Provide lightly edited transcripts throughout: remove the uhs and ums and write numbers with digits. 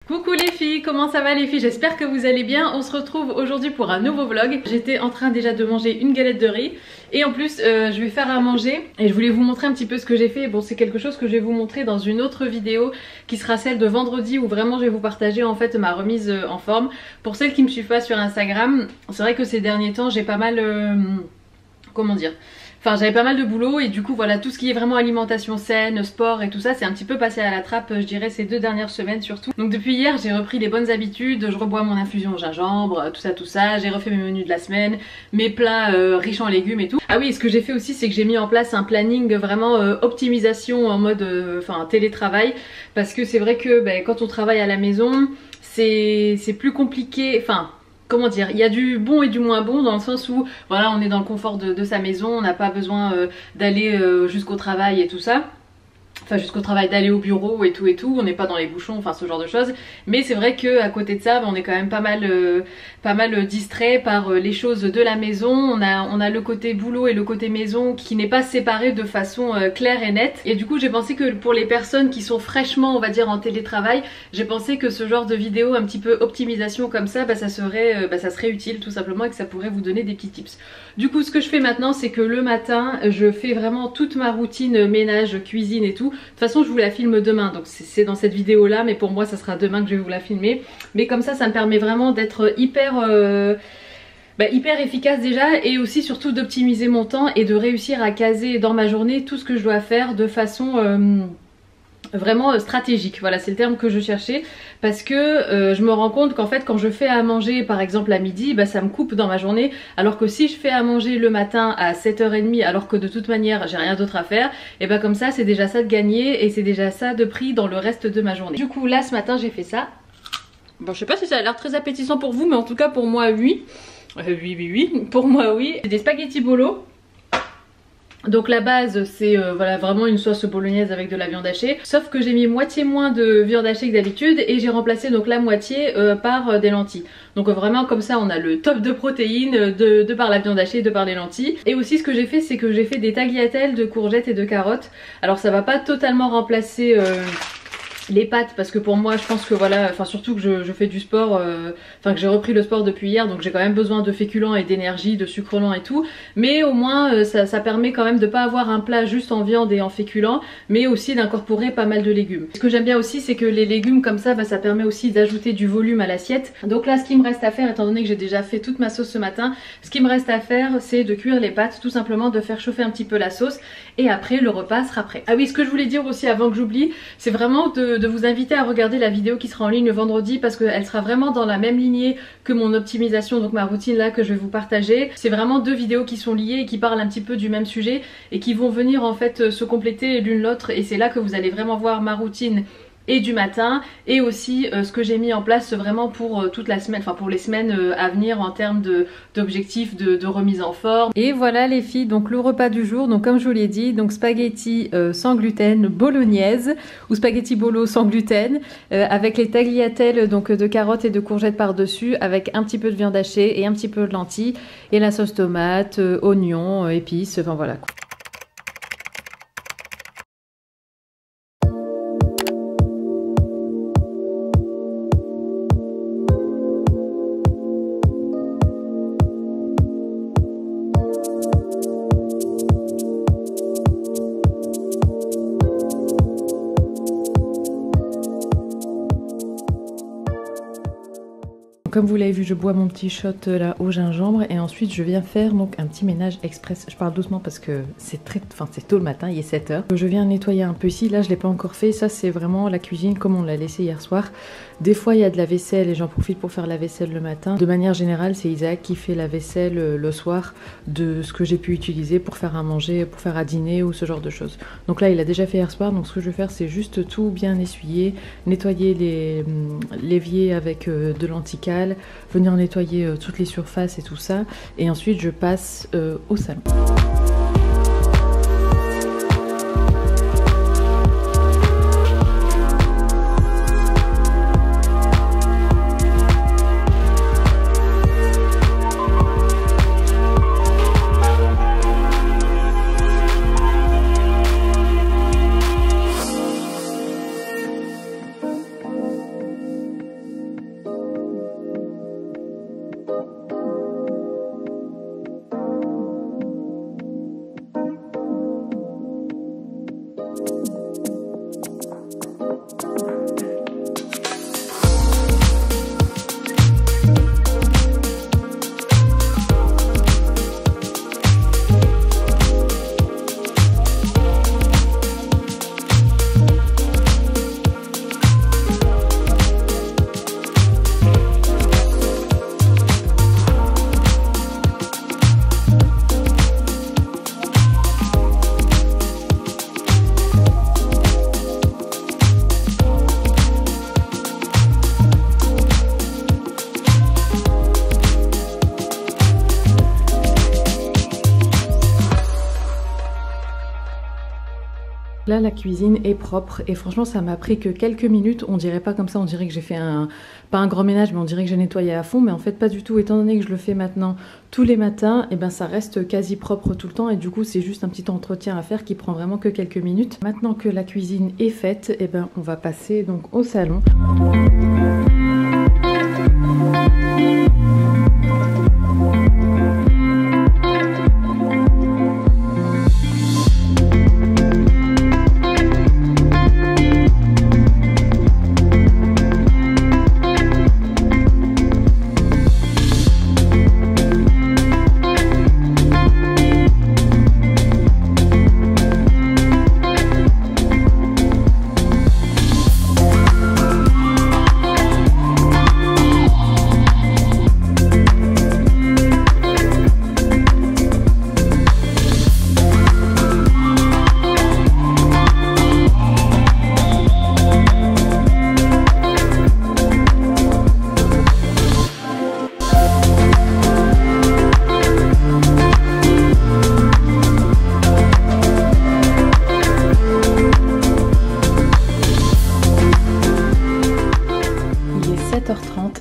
Coucou les filles, comment ça va les filles? J'espère que vous allez bien. On se retrouve aujourd'hui pour un nouveau vlog. J'étais en train déjà de manger une galette de riz et en plus je vais faire à manger et je voulais vous montrer un petit peu ce que j'ai fait. Bon, c'est quelque chose que je vais vous montrer dans une autre vidéo qui sera celle de vendredi où vraiment je vais vous partager en fait ma remise en forme. Pour celles qui me suivent pas sur Instagram, c'est vrai que ces derniers temps j'ai pas mal... comment dire, enfin j'avais pas mal de boulot et du coup voilà, tout ce qui est vraiment alimentation saine, sport et tout ça c'est un petit peu passé à la trappe, je dirais ces 2 dernières semaines surtout. Donc depuis hier j'ai repris les bonnes habitudes, je rebois mon infusion au gingembre, tout ça, j'ai refait mes menus de la semaine, mes plats riches en légumes et tout. Ah oui, ce que j'ai fait aussi c'est que j'ai mis en place un planning vraiment optimisation en mode télétravail, parce que c'est vrai que quand on travaille à la maison c'est plus compliqué, enfin... comment dire, il y a du bon et du moins bon dans le sens où voilà, on est dans le confort de sa maison, on n'a pas besoin d'aller jusqu'au travail et tout ça. Enfin jusqu'au travail, d'aller au bureau et tout, on n'est pas dans les bouchons, enfin ce genre de choses. Mais c'est vrai que à côté de ça, on est quand même pas mal distrait par les choses de la maison. On a le côté boulot et le côté maison qui n'est pas séparé de façon claire et nette. Et du coup j'ai pensé que pour les personnes qui sont fraîchement, on va dire, en télétravail, j'ai pensé que ce genre de vidéo un petit peu optimisation comme ça, ça serait utile tout simplement et que ça pourrait vous donner des petits tips. Du coup ce que je fais maintenant c'est que le matin je fais vraiment toute ma routine ménage, cuisine et tout. De toute façon je vous la filme demain, donc c'est dans cette vidéo là, mais pour moi ça sera demain que je vais vous la filmer. Mais comme ça me permet vraiment d'être hyper efficace déjà, et aussi surtout d'optimiser mon temps et de réussir à caser dans ma journée tout ce que je dois faire de façon... vraiment stratégique, voilà c'est le terme que je cherchais, parce que je me rends compte qu'en fait quand je fais à manger par exemple à midi, ça me coupe dans ma journée, alors que si je fais à manger le matin à 7h30 alors que de toute manière j'ai rien d'autre à faire, et comme ça c'est déjà ça de gagné et c'est déjà ça de pris dans le reste de ma journée. Du coup là ce matin j'ai fait ça. Bon, je sais pas si ça a l'air très appétissant pour vous, mais en tout cas pour moi oui. Oui, pour moi oui. C'est des spaghettis bolo. Donc la base c'est voilà, vraiment une sauce bolognaise avec de la viande hachée, sauf que j'ai mis moitié moins de viande hachée que d'habitude et j'ai remplacé donc la moitié par des lentilles. Donc vraiment comme ça on a le top de protéines de par la viande hachée, de par les lentilles. Et aussi ce que j'ai fait c'est que j'ai fait des tagliatelles de courgettes et de carottes. Alors ça va pas totalement remplacer... les pâtes, parce que pour moi je pense que voilà, enfin surtout que je fais du sport, enfin que j'ai repris le sport depuis hier, donc j'ai quand même besoin de féculents et d'énergie, de sucre lent et tout, mais au moins ça permet quand même de pas avoir un plat juste en viande et en féculents, mais aussi d'incorporer pas mal de légumes. Ce que j'aime bien aussi c'est que les légumes comme ça, ça permet aussi d'ajouter du volume à l'assiette. Donc là ce qui me reste à faire, étant donné que j'ai déjà fait toute ma sauce ce matin, ce qui me reste à faire c'est de cuire les pâtes, tout simplement de faire chauffer un petit peu la sauce et après le repas sera prêt. Ah oui, ce que je voulais dire aussi avant que j'oublie, c'est vraiment de vous inviter à regarder la vidéo qui sera en ligne le vendredi, parce qu'elle sera vraiment dans la même lignée que mon optimisation, donc ma routine là que je vais vous partager. C'est vraiment 2 vidéos qui sont liées et qui parlent un petit peu du même sujet et qui vont venir en fait se compléter l'une l'autre, et c'est là que vous allez vraiment voir ma routine et du matin et aussi ce que j'ai mis en place vraiment pour toute la semaine, enfin pour les semaines à venir en termes d'objectifs de remise en forme. Et voilà les filles, donc le repas du jour, donc comme je vous l'ai dit, donc spaghetti sans gluten bolognaise ou spaghetti bolo sans gluten avec les tagliatelles donc de carottes et de courgettes par dessus, avec un petit peu de viande hachée et un petit peu de lentilles et la sauce tomate, oignons, épices, enfin voilà. Comme vous l'avez vu, je bois mon petit shot là au gingembre et ensuite je viens faire donc un petit ménage express. Je parle doucement parce que c'est tôt le matin, il est 7h. Je viens nettoyer un peu ici, là je l'ai pas encore fait, ça c'est vraiment la cuisine comme on l'a laissé hier soir. Des fois il y a de la vaisselle et j'en profite pour faire la vaisselle le matin. De manière générale c'est Isaac qui fait la vaisselle le soir de ce que j'ai pu utiliser pour faire à manger, pour faire à dîner ou ce genre de choses. Donc là il a déjà fait hier soir, donc ce que je vais faire c'est juste tout bien essuyer, nettoyer l'évier avec de l'antical, venir nettoyer toutes les surfaces et tout ça, et ensuite je passe au salon. Là la cuisine est propre et franchement ça m'a pris que quelques minutes, on dirait pas comme ça, on dirait que j'ai fait pas un grand ménage mais on dirait que j'ai nettoyé à fond, mais en fait pas du tout, étant donné que je le fais maintenant tous les matins, et ben ça reste quasi propre tout le temps et du coup c'est juste un petit entretien à faire qui prend vraiment que quelques minutes. Maintenant que la cuisine est faite, et ben on va passer donc au salon.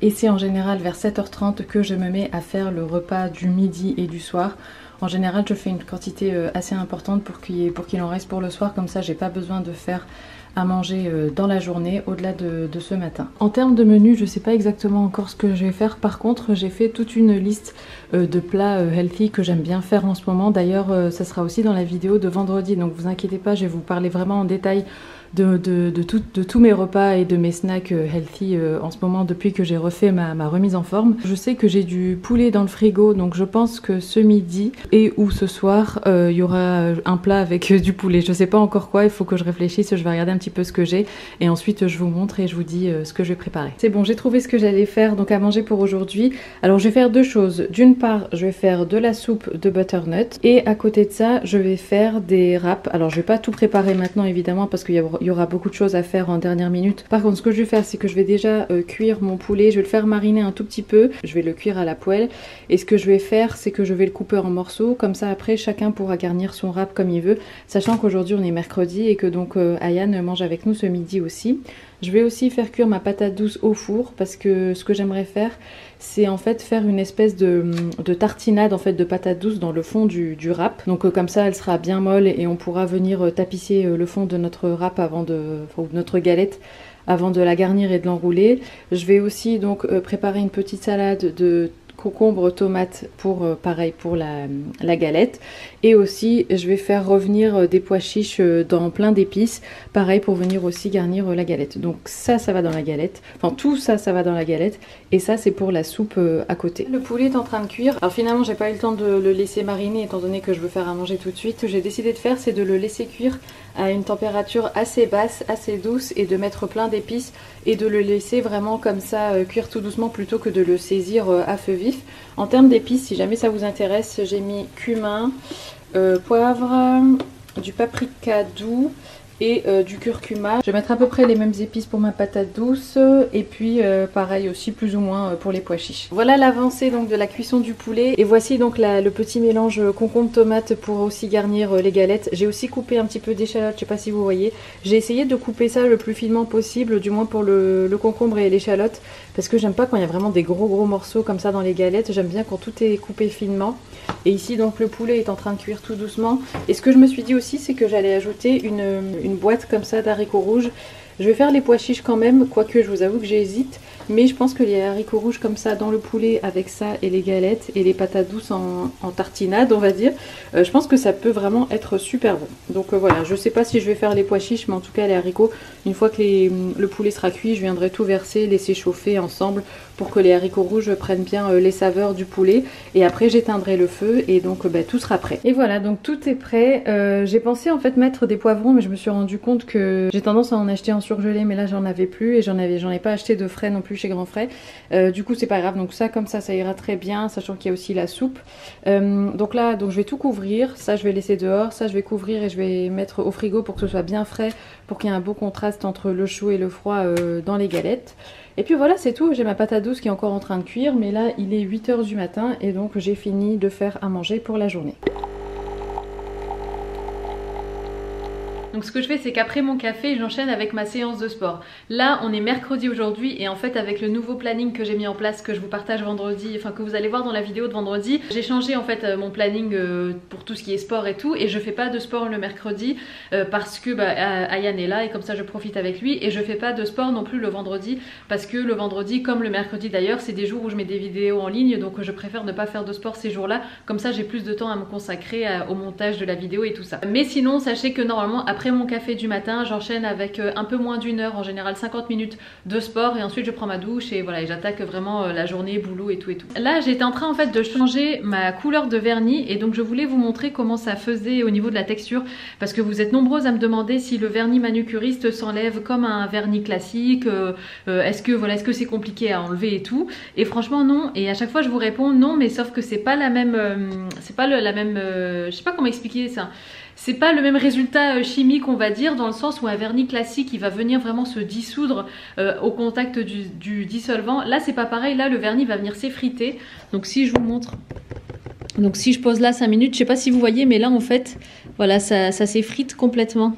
Et c'est en général vers 7h30 que je me mets à faire le repas du midi et du soir. En général je fais une quantité assez importante pour qu'il en reste pour le soir, comme ça j'ai pas besoin de faire à manger dans la journée au-delà de ce matin. En termes de menu, je sais pas exactement encore ce que je vais faire. Par contre j'ai fait toute une liste de plats healthy que j'aime bien faire en ce moment. D'ailleurs ça sera aussi dans la vidéo de vendredi, donc vous inquiétez pas, je vais vous parler vraiment en détail de tous mes repas et de mes snacks healthy en ce moment depuis que j'ai refait ma remise en forme. Je sais que j'ai du poulet dans le frigo, donc je pense que ce midi et ou ce soir il y aura un plat avec du poulet. Je sais pas encore quoi, il faut que je réfléchisse, je vais regarder un petit peu ce que j'ai et ensuite je vous montre et je vous dis ce que je vais préparer. C'est bon, j'ai trouvé ce que j'allais faire donc à manger pour aujourd'hui. Alors je vais faire deux choses. D'une part je vais faire de la soupe de butternut et à côté de ça je vais faire des wraps. Alors je vais pas tout préparer maintenant évidemment parce qu'il y aura beaucoup de choses à faire en dernière minute. Par contre ce que je vais faire c'est que je vais déjà cuire mon poulet, je vais le faire mariner un tout petit peu, je vais le cuire à la poêle et ce que je vais faire c'est que je vais le couper en morceaux, comme ça après chacun pourra garnir son wrap comme il veut, sachant qu'aujourd'hui on est mercredi et que donc Ayane mange avec nous ce midi aussi. Je vais aussi faire cuire ma patate douce au four parce que ce que j'aimerais faire c'est en fait faire une espèce de tartinade en fait de patate douce dans le fond du wrap. Donc comme ça elle sera bien molle et on pourra venir tapisser le fond de notre wrap ou notre galette avant de la garnir et de l'enrouler. Je vais aussi donc préparer une petite salade de concombre, tomate pour pareil pour la galette, et aussi je vais faire revenir des pois chiches dans plein d'épices, pareil pour venir aussi garnir la galette. Donc ça va dans la galette, enfin tout ça va dans la galette, et ça c'est pour la soupe à côté. Le poulet est en train de cuire. Alors finalement j'ai pas eu le temps de le laisser mariner étant donné que je veux faire à manger tout de suite. Ce que j'ai décidé de faire c'est de le laisser cuire à une température assez basse, assez douce, et de mettre plein d'épices et de le laisser vraiment comme ça cuire tout doucement plutôt que de le saisir à feu vif. En termes d'épices, si jamais ça vous intéresse, j'ai mis cumin, poivre, du paprika doux et du curcuma. Je vais mettre à peu près les mêmes épices pour ma patate douce et puis pareil aussi plus ou moins pour les pois chiches. Voilà l'avancée donc de la cuisson du poulet, et voici donc le petit mélange concombre tomate pour aussi garnir les galettes. J'ai aussi coupé un petit peu d'échalote, je sais pas si vous voyez. J'ai essayé de couper ça le plus finement possible, du moins pour le concombre et l'échalote, parce que j'aime pas quand il y a vraiment des gros morceaux comme ça dans les galettes. J'aime bien quand tout est coupé finement. Et ici donc le poulet est en train de cuire tout doucement, et ce que je me suis dit aussi c'est que j'allais ajouter une boîte comme ça d'haricots rouges. Je vais faire les pois chiches quand même, quoique je vous avoue que j'hésite, mais je pense que les haricots rouges comme ça dans le poulet avec ça et les galettes et les patates douces en tartinade on va dire, je pense que ça peut vraiment être super bon. Donc voilà, je sais pas si je vais faire les pois chiches, mais en tout cas les haricots, une fois que le poulet sera cuit, je viendrai tout verser, laisser chauffer ensemble pour que les haricots rouges prennent bien les saveurs du poulet, et après j'éteindrai le feu et donc tout sera prêt. Et voilà, donc tout est prêt. J'ai pensé en fait mettre des poivrons, mais je me suis rendu compte que j'ai tendance à en acheter en surgelé, mais là j'en avais plus et j'en ai pas acheté de frais non plus chez Grand Frais. Du coup c'est pas grave, donc ça comme ça ira très bien, sachant qu'il y a aussi la soupe. Donc là je vais tout couvrir, ça je vais laisser dehors, ça je vais couvrir et je vais mettre au frigo pour que ce soit bien frais, pour qu'il y ait un beau contraste entre le chaud et le froid dans les galettes. Et puis voilà, c'est tout. J'ai ma patate douce qui est encore en train de cuire, mais là il est 8 h du matin et donc j'ai fini de faire à manger pour la journée. Donc ce que je fais, c'est qu'après mon café, j'enchaîne avec ma séance de sport. Là, on est mercredi aujourd'hui et en fait avec le nouveau planning que j'ai mis en place, que je vous partage vendredi, enfin que vous allez voir dans la vidéo de vendredi, j'ai changé en fait mon planning pour tout ce qui est sport et tout, et je fais pas de sport le mercredi parce que Ayane est là et comme ça je profite avec lui, et je fais pas de sport non plus le vendredi parce que le vendredi, comme le mercredi d'ailleurs, c'est des jours où je mets des vidéos en ligne, donc je préfère ne pas faire de sport ces jours-là, comme ça j'ai plus de temps à me consacrer au montage de la vidéo et tout ça. Mais sinon, sachez que normalement après mon café du matin, j'enchaîne avec un peu moins d'une heure, en général 50 minutes de sport, et ensuite je prends ma douche et voilà, et j'attaque vraiment la journée, boulot et tout et tout. Là j'étais en train en fait de changer ma couleur de vernis, et donc je voulais vous montrer comment ça faisait au niveau de la texture, parce que vous êtes nombreuses à me demander si le vernis manucuriste s'enlève comme un vernis classique, est-ce que c'est compliqué à enlever et tout, et franchement non, et à chaque fois je vous réponds non, mais sauf que c'est pas la même, je sais pas comment expliquer ça. C'est pas le même résultat chimique, on va dire, dans le sens où un vernis classique il va venir vraiment se dissoudre au contact du dissolvant. Là c'est pas pareil, là le vernis va venir s'effriter. Donc si je vous montre, donc si je pose là 5 minutes, je sais pas si vous voyez, mais là en fait voilà, ça s'effrite complètement.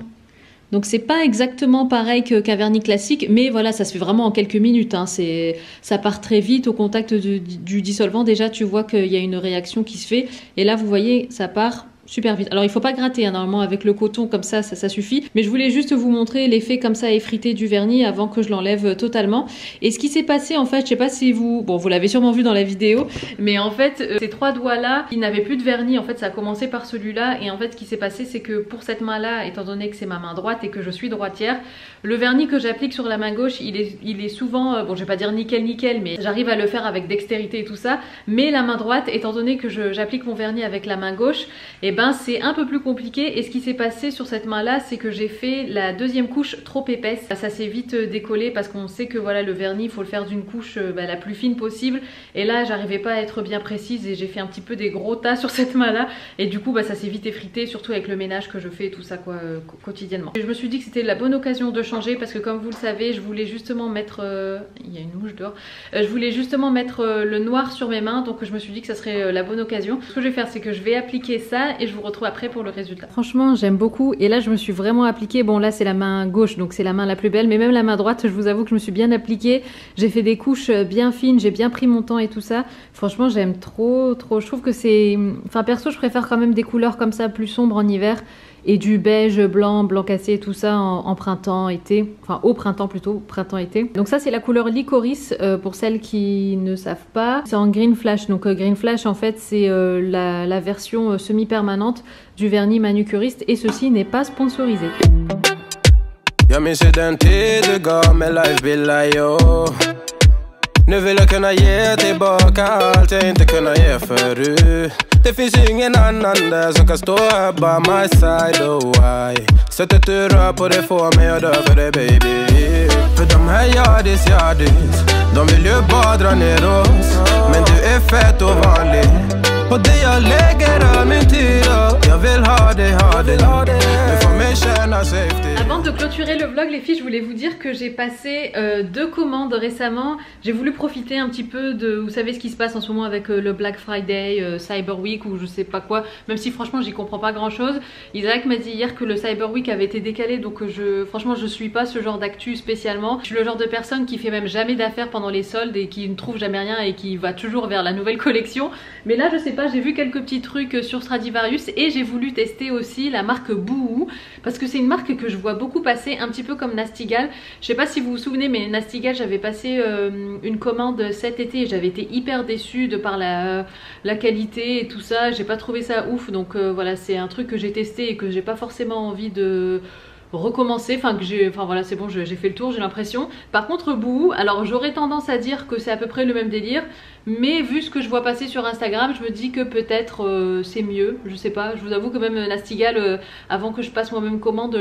Donc c'est pas exactement pareil qu'un vernis classique, mais voilà, ça se fait vraiment en quelques minutes, hein. Ça part très vite au contact du dissolvant. Déjà tu vois qu'il y a une réaction qui se fait, et là vous voyez ça part super vite. Alors il faut pas gratter, hein, normalement avec le coton comme ça suffit, mais je voulais juste vous montrer l'effet comme ça effrité du vernis avant que je l'enlève totalement. Et ce qui s'est passé en fait, je sais pas si vous l'avez sûrement vu dans la vidéo, mais en fait ces trois doigts là, ils n'avaient plus de vernis, en fait ça a commencé par celui-là, et en fait ce qui s'est passé c'est que pour cette main là, étant donné que c'est ma main droite et que je suis droitière, le vernis que j'applique sur la main gauche il est souvent, bon je vais pas dire nickel, mais j'arrive à le faire avec dextérité et tout ça, mais la main droite, étant donné que j'applique mon vernis avec la main gauche, et ben c'est un peu plus compliqué. Et ce qui s'est passé sur cette main là, c'est que j'ai fait la deuxième couche trop épaisse, ça s'est vite décollé, parce qu'on sait que voilà, le vernis il faut le faire d'une couche la plus fine possible, et là j'arrivais pas à être bien précise et j'ai fait un petit peu des gros tas sur cette main là, et du coup ça s'est vite effrité, surtout avec le ménage que je fais et tout ça quoi, quotidiennement. Et je me suis dit que c'était la bonne occasion de changer, parce que comme vous le savez, je voulais justement mettre il y a une mouche dehors, je voulais justement mettre le noir sur mes mains, donc je me suis dit que ça serait la bonne occasion. Ce que je vais faire, c'est que je vais appliquer ça et je vous retrouve après pour le résultat. Franchement j'aime beaucoup, et là je me suis vraiment appliquée. Bon là c'est la main gauche, donc c'est la main la plus belle, mais même la main droite, je vous avoue que je me suis bien appliquée. J'ai fait des couches bien fines, j'ai bien pris mon temps et tout ça. Franchement j'aime trop. Je trouve que c'est, enfin perso je préfère quand même des couleurs comme ça plus sombres en hiver, et du beige, blanc cassé et tout ça en printemps, été, enfin au printemps plutôt, printemps-été. Donc ça c'est la couleur licorice, pour celles qui ne savent pas. C'est en green flash, donc green flash en fait c'est la version semi-permanente du vernis manucuriste, et ceci n'est pas sponsorisé. Nu vill jag kunna ge tillbaka allt jag inte kunnat ge förut. Det finns ingen annan där som kan stå här by my side, oh why. Sättet du rör på det får mig att dö för dig baby. För de här yardis, de vill ju bara dra ner oss. Men du är fett och vanlig, och det jag lägger all min tid och jag vill ha dig. Du får mig känna safety. Avant de clôturer le vlog les filles, je voulais vous dire que j'ai passé 2 commandes récemment. J'ai voulu profiter un petit peu de, vous savez ce qui se passe en ce moment avec le Black Friday, Cyber Week ou je sais pas quoi, même si franchement j'y comprends pas grand chose. Isaac m'a dit hier que le Cyber Week avait été décalé, donc franchement je suis pas ce genre d'actu spécialement. Je suis le genre de personne qui fait même jamais d'affaires pendant les soldes et qui ne trouve jamais rien et qui va toujours vers la nouvelle collection. Mais là je sais pas, j'ai vu quelques petits trucs sur Stradivarius et j'ai voulu tester aussi la marque Boohoo, parce que c'est une marque que je vois beaucoup passer, un petit peu comme Nastigall. Je sais pas si vous vous souvenez, mais Nastigall, j'avais passé une commande cet été et j'avais été hyper déçue de par la qualité et tout ça. J'ai pas trouvé ça ouf, donc voilà, c'est un truc que j'ai testé et que j'ai pas forcément envie de recommencer, enfin voilà, c'est bon, j'ai fait le tour, j'ai l'impression. Par contre Boohoo, alors j'aurais tendance à dire que c'est à peu près le même délire, mais vu ce que je vois passer sur Instagram, je me dis que peut-être c'est mieux, je sais pas. Je vous avoue que même Nastigall, avant que je passe moi-même commande,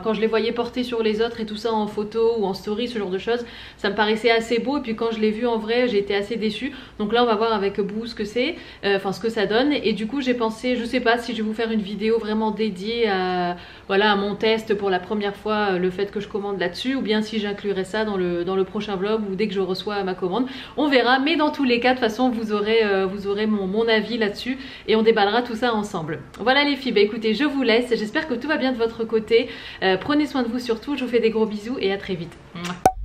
quand je les voyais porter sur les autres et tout ça en photo ou en story, ce genre de choses, ça me paraissait assez beau, et puis quand je l'ai vu en vrai, j'ai été assez déçue. Donc là on va voir avec Boohoo ce que c'est, enfin ce que ça donne, et du coup j'ai pensé, je sais pas si je vais vous faire une vidéo vraiment dédiée à, voilà, à mon test pour la première fois le fait que je commande là-dessus, ou bien si j'inclurai ça dans le prochain vlog ou dès que je reçois ma commande. On verra, mais dans tous les cas, de toute façon, vous aurez mon avis là-dessus et on déballera tout ça ensemble. Voilà les filles, bah écoutez, je vous laisse. J'espère que tout va bien de votre côté. Prenez soin de vous surtout. Je vous fais des gros bisous et à très vite. Mouah.